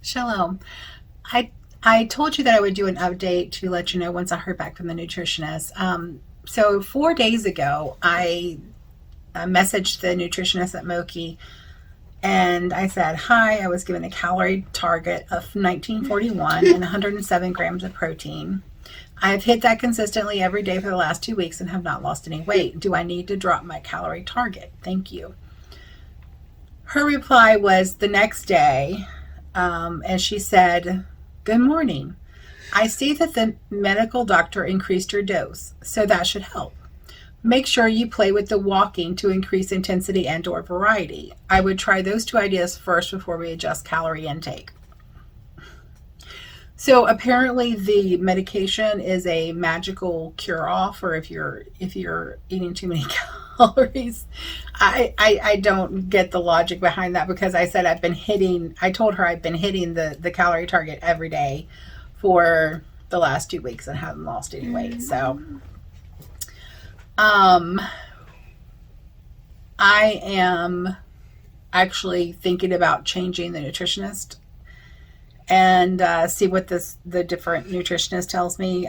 Shalom. I told you that I would do an update to let you know once I heard back from the nutritionist. So 4 days ago, I messaged the nutritionist at Moki and I said, hi, I was given a calorie target of 1941 and 107 grams of protein. I have hit that consistently every day for the last 2 weeks and have not lost any weight. Do I need to drop my calorie target? Thank you. Her reply was the next day, and she said, good morning. I see that the medical doctor increased your dose, so that should help. Make sure you play with the walking to increase intensity and/or variety. I would try those two ideas first before we adjust calorie intake. So apparently the medication is a magical cure-all for if you're eating too many calories. I don't get the logic behind that, because I told her I've been hitting the calorie target every day for the last 2 weeks and haven't lost any weight. So I am actually thinking about changing the nutritionist and see what the different nutritionist tells me.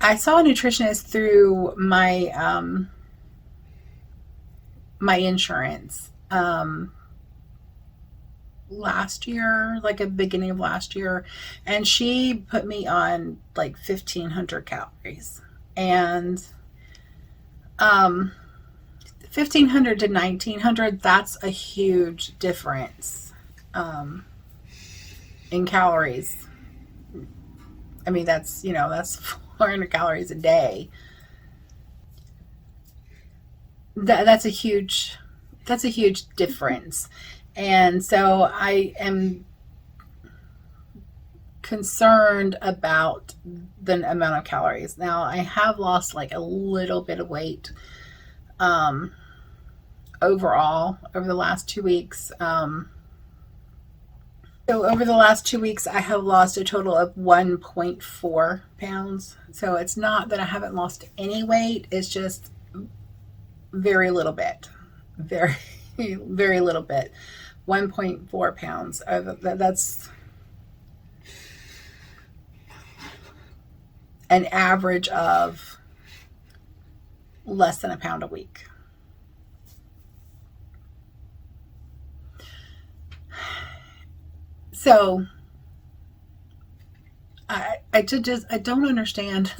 I saw a nutritionist through my my insurance last year, like at the beginning of last year, and she put me on like 1,500 calories, and 1,500 to 1,900, that's a huge difference in calories. I mean, that's 400 calories a day. That's a huge difference. And so I am concerned about the amount of calories. Now, I have lost like a little bit of weight overall over the last 2 weeks. So over the last 2 weeks, I have lost a total of 1.4 pounds. So it's not that I haven't lost any weight. It's just very little bit. Very, very little bit. 1.4 pounds. That's an average of less than a pound a week. So I don't understand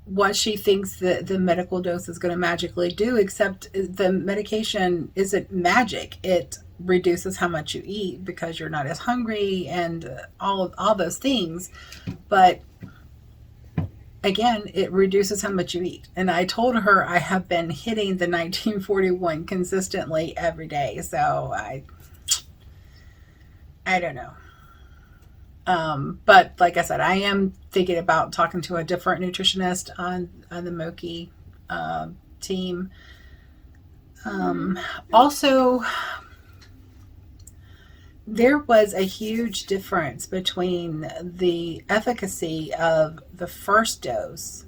what she thinks that the medical dose is going to magically do, except the medication isn't magic. It reduces how much you eat because you're not as hungry and all those things. But again, it reduces how much you eat. And I told her I have been hitting the 1941 consistently every day. So I don't know. But like I said, I am thinking about talking to a different nutritionist on the Moki team. Also, there was a huge difference between the efficacy of the first dose,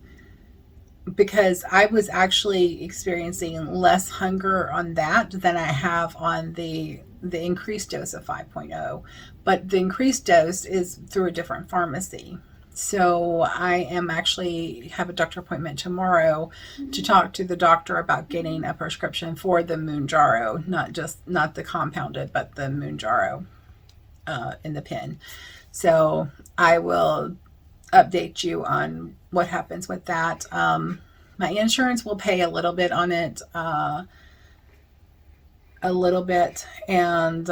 because I was actually experiencing less hunger on that than I have on the increased dose of 5.0, but the increased dose is through a different pharmacy. So I am actually have a doctor appointment tomorrow to talk to the doctor about getting a prescription for the Mounjaro, not the compounded, but the Mounjaro in the pen. So I will update you on what happens with that. My insurance will pay a little bit on it, and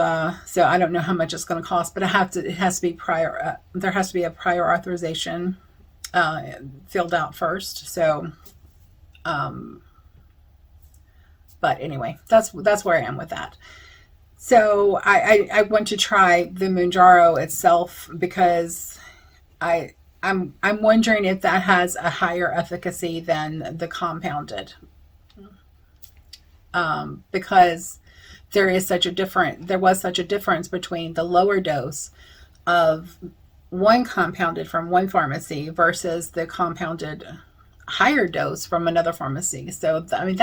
so I don't know how much it's going to cost, but it has to be prior. There has to be a prior authorization filled out first. So, um, but anyway, that's where I am with that. So I want to try the Mounjaro itself because I'm wondering if that has a higher efficacy than the compounded, because there was such a difference between the lower dose of one compounded from one pharmacy versus the compounded higher dose from another pharmacy. So I mean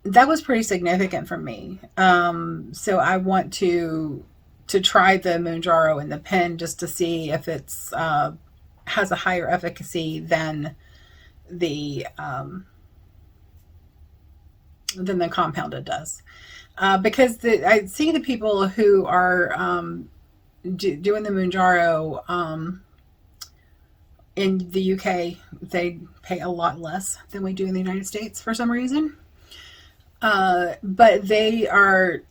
that was pretty significant for me. So I want to try the Mounjaro and the pen just to see if it's has a higher efficacy the than the compounded does. Because I see the people who are doing the Mounjaro in the UK, they pay a lot less than we do in the United States for some reason. But they are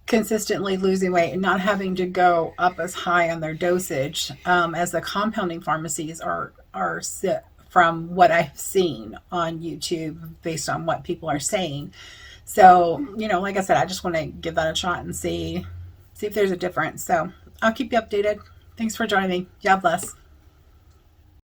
consistently losing weight and not having to go up as high on their dosage as the compounding pharmacies are from what I've seen on YouTube based on what people are saying. So, like I said, I just want to give that a shot and see if there's a difference. So I'll keep you updated. Thanks for joining me. God bless.